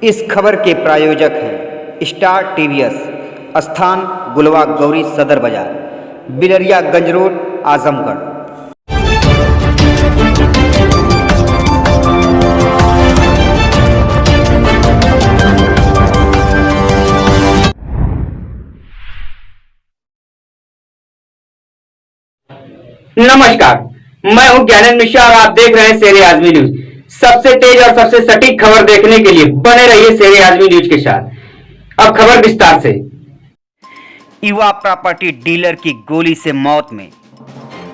इस खबर के प्रायोजक हैं स्टार टीवीएस, स्थान गुलवा गौरी सदर बाजार, बिलरिया गंज रोड, आजमगढ़। नमस्कार, मैं हूं ज्ञानेंद्र मिश्रा और आप देख रहे हैं शेरे आजमी न्यूज। सबसे तेज और सबसे सटीक खबर देखने के लिए बने रहिए शेरे आजमी न्यूज के साथ। अब खबर विस्तार से। युवा प्रॉपर्टी डीलर की गोली से मौत में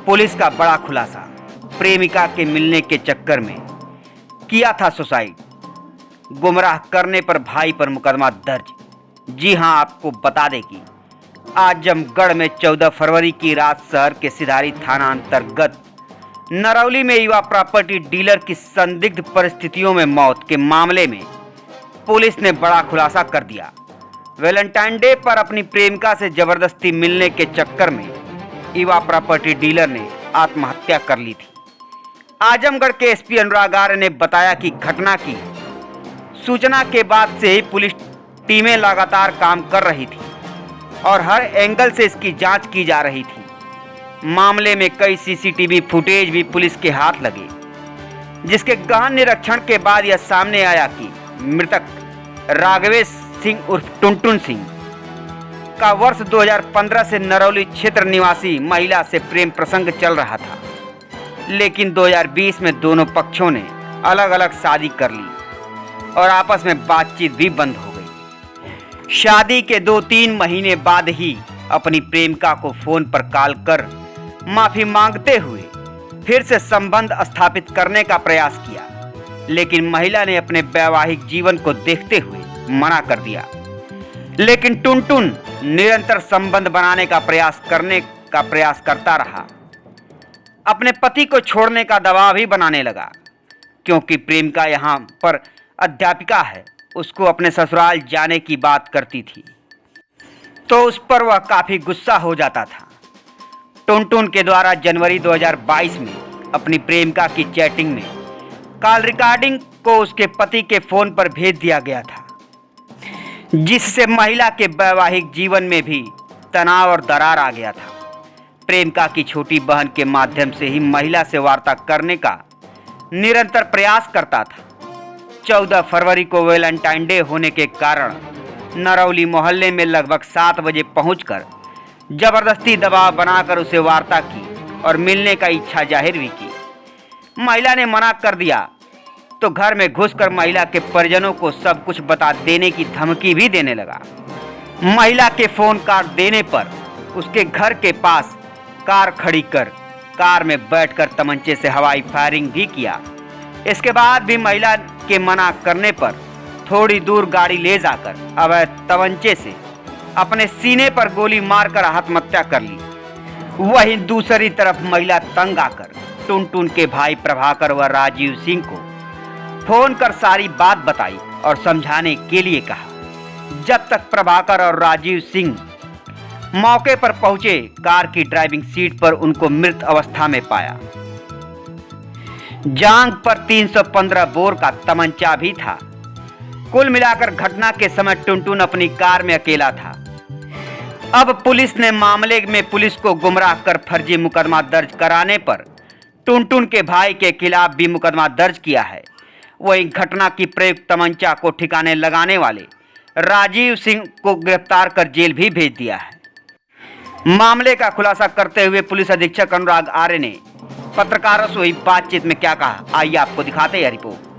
पुलिस का बड़ा खुलासा। प्रेमिका के मिलने के चक्कर में किया था सुसाइड। गुमराह करने पर भाई पर मुकदमा दर्ज। जी हां, आपको बता दें कि आजमगढ़ में 14 फरवरी की रात शहर के सिधारी थाना अंतर्गत नरौली में युवा प्रॉपर्टी डीलर की संदिग्ध परिस्थितियों में मौत के मामले में पुलिस ने बड़ा खुलासा कर दिया। वैलेंटाइन डे पर अपनी प्रेमिका से जबरदस्ती मिलने के चक्कर में युवा प्रॉपर्टी डीलर ने आत्महत्या कर ली थी। आजमगढ़ के एसपी अनुराग आर्य ने बताया कि घटना की सूचना के बाद से ही पुलिस टीमें लगातार काम कर रही थी और हर एंगल से इसकी जांच की जा रही थी। मामले में कई सीसीटीवी फुटेज भी पुलिस के हाथ लगे, जिसके गहन निरीक्षण के बाद यह सामने आया कि मृतक राघवेश सिंह उर्फ टुनटुन सिंह का वर्ष 2015 से नरौली क्षेत्र निवासी महिला से प्रेम प्रसंग चल रहा था, लेकिन 2020 में दोनों पक्षों ने अलग अलग शादी कर ली और आपस में बातचीत भी बंद हो गई। शादी के 2-3 महीने बाद ही अपनी प्रेमिका को फोन पर कॉल कर माफी मांगते हुए फिर से संबंध स्थापित करने का प्रयास किया, लेकिन महिला ने अपने वैवाहिक जीवन को देखते हुए मना कर दिया। लेकिन टुनटुन निरंतर संबंध बनाने का प्रयास करता रहा। अपने पति को छोड़ने का दबाव भी बनाने लगा, क्योंकि प्रेमिका यहाँ पर अध्यापिका है, उसको अपने ससुराल जाने की बात करती थी तो उस पर वह काफ़ी गुस्सा हो जाता था। टुनटुन के द्वारा जनवरी 2022 में अपनी प्रेमिका की चैटिंग में कॉल रिकॉर्डिंग को उसके पति के फ़ोन पर भेज दिया गया था, जिससे महिला के वैवाहिक जीवन में भी तनाव और दरार आ गया था। प्रेमिका की छोटी बहन के माध्यम से ही महिला से वार्ता करने का निरंतर प्रयास करता था। 14 फरवरी को वैलेंटाइन डे होने के कारण नरौली मोहल्ले में लगभग 7 बजे पहुंचकर जबरदस्ती दबाव बनाकर उसे वार्ता की और मिलने का इच्छा जाहिर भी की। महिला ने मना कर दिया तो घर में घुसकर महिला के परिजनों को सब कुछ बता देने की धमकी भी देने लगा। महिला के फ़ोन काट देने पर उसके घर के पास कार खड़ी कर कार में बैठकर तमंचे से हवाई फायरिंग भी किया। इसके बाद भी महिला के मना करने पर थोड़ी दूर गाड़ी ले जाकर अवैध तमंचे से अपने सीने पर गोली मारकर आत्महत्या कर ली। वहीं दूसरी तरफ महिला तंग आकर टुनटुन के भाई प्रभाकर व राजीव सिंह को फोन कर सारी बात बताई और समझाने के लिए कहा। जब तक प्रभाकर और राजीव सिंह मौके पर पहुंचे, कार की ड्राइविंग सीट पर उनको मृत अवस्था में पाया। जांघ पर 315 बोर का तमंचा भी था। कुल मिलाकर घटना के समय टुनटुन अपनी कार में अकेला था। अब पुलिस ने मामले में पुलिस को गुमराह कर फर्जी मुकदमा दर्ज कराने पर टुनटुन के भाई के खिलाफ भी मुकदमा दर्ज किया है। वहीं घटना की प्रयुक्त तमंचा को ठिकाने लगाने वाले राजीव सिंह को गिरफ्तार कर जेल भी भेज दिया है। मामले का खुलासा करते हुए पुलिस अधीक्षक अनुराग आर्य ने पत्रकारों से हुई बातचीत में क्या कहा, आइए आपको दिखाते हैं रिपोर्ट।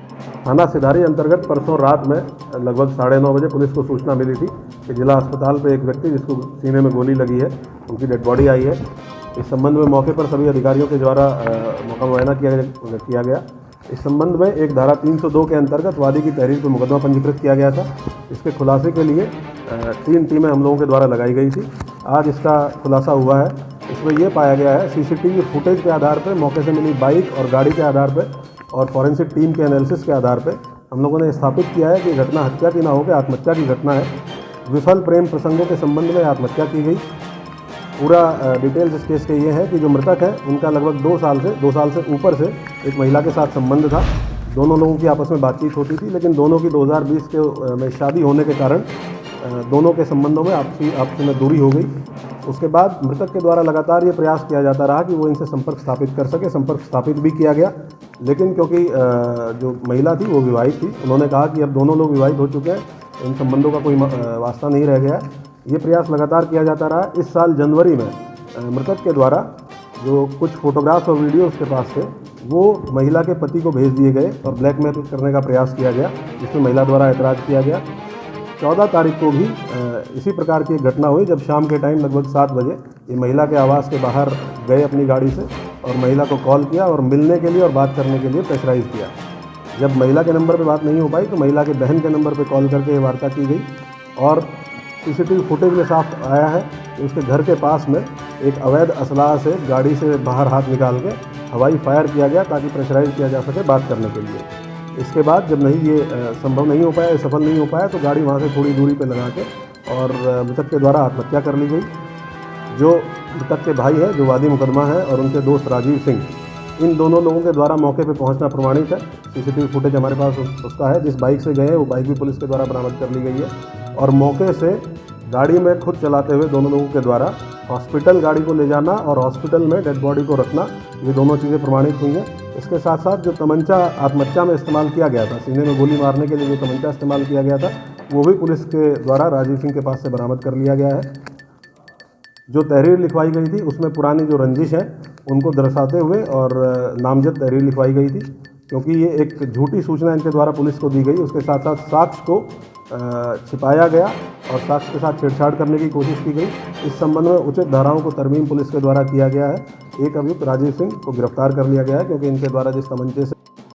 थाना सिधारी अंतर्गत परसों रात में लगभग 9:30 बजे पुलिस को सूचना मिली थी कि जिला अस्पताल पे एक व्यक्ति जिसको सीने में गोली लगी है, उनकी डेड बॉडी आई है। इस संबंध में मौके पर सभी अधिकारियों के द्वारा मौका मुआयना किया गया। इस संबंध में एक धारा 302 के अंतर्गत वादी की तहरीर पर मुकदमा पंजीकृत किया गया था। इसके खुलासे के लिए 3 टीमें हम लोगों के द्वारा लगाई गई थी। आज इसका खुलासा हुआ है। इसमें यह पाया गया है सीसीटीवी फुटेज के आधार पर, मौके से मिली बाइक और गाड़ी के आधार पर और फॉरेंसिक टीम के एनालिसिस के आधार पर हम लोगों ने स्थापित किया है कि घटना हत्या की ना होकर आत्महत्या की घटना है। विफल प्रेम प्रसंगों के संबंध में आत्महत्या की गई। पूरा डिटेल्स इस केस के ये है कि जो मृतक है उनका लगभग 2 साल से ऊपर से एक महिला के साथ संबंध था, दोनों लोगों की आपस में बातचीत होती थी, लेकिन दोनों की 2020 के में शादी होने के कारण दोनों के संबंधों में आपसी में दूरी हो गई। उसके बाद मृतक के द्वारा लगातार ये प्रयास किया जाता रहा कि वो इनसे संपर्क स्थापित कर सके। संपर्क स्थापित भी किया गया, लेकिन क्योंकि जो महिला थी वो विवाहित थी, उन्होंने कहा कि अब दोनों लोग विवाहित हो चुके हैं, इन संबंधों का कोई वास्ता नहीं रह गया है। ये प्रयास लगातार किया जाता रहा। इस साल जनवरी में मृतक के द्वारा जो कुछ फोटोग्राफ्स और वीडियो उसके पास थे वो महिला के पति को भेज दिए गए और ब्लैकमेल करने का प्रयास किया गया, जिसमें महिला द्वारा ऐतराज़ किया गया। 14 तारीख को भी इसी प्रकार की एक घटना हुई, जब शाम के टाइम लगभग 7 बजे ये महिला के आवास के बाहर गए अपनी गाड़ी से और महिला को कॉल किया और मिलने के लिए और बात करने के लिए प्रेशराइज किया। जब महिला के नंबर पे बात नहीं हो पाई तो महिला के बहन के नंबर पे कॉल करके वार्ता की गई और सीसीटीवी फुटेज में साफ आया है कि उसके घर के पास में एक अवैध असलाह से गाड़ी से बाहर हाथ निकाल के हवाई फायर किया गया ताकि प्रेशराइज किया जा सके बात करने के लिए। इसके बाद जब ये संभव नहीं हो पाया, सफल नहीं हो पाया, तो गाड़ी वहाँ से थोड़ी दूरी पे लगा के और मृतक के द्वारा आत्महत्या कर ली गई। जो मृतक के भाई है, जो वादी मुकदमा है, और उनके दोस्त राजीव सिंह, इन दोनों लोगों के द्वारा मौके पे पहुंचना प्रमाणित है। सीसीटीवी फुटेज हमारे पास उसका है। जिस बाइक से गए वो बाइक भी पुलिस के द्वारा बरामद कर ली गई है और मौके से गाड़ी में खुद चलाते हुए दोनों लोगों के द्वारा हॉस्पिटल गाड़ी को ले जाना और हॉस्पिटल में डेड बॉडी को रखना, ये दोनों चीज़ें प्रमाणित हुई हैं। इसके साथ साथ जो तमंचा आत्महत्या में इस्तेमाल किया गया था, सीने में गोली मारने के लिए जो तमंचा इस्तेमाल किया गया था, वो भी पुलिस के द्वारा राजीव सिंह के पास से बरामद कर लिया गया है। जो तहरीर लिखवाई गई थी उसमें पुरानी जो रंजिश है उनको दर्शाते हुए और नामजद तहरीर लिखवाई गई थी, क्योंकि ये एक झूठी सूचना इनके द्वारा पुलिस को दी गई। उसके साथ साथ साक्ष्य को छिपाया गया और साक्ष्य के साथ छेड़छाड़ करने की कोशिश की गई। इस संबंध में उचित धाराओं को तरमीम पुलिस के द्वारा किया गया है। एक अभियुक्त राजीव सिंह को गिरफ्तार कर लिया गया है, क्योंकि इनके द्वारा जिस तमंचे से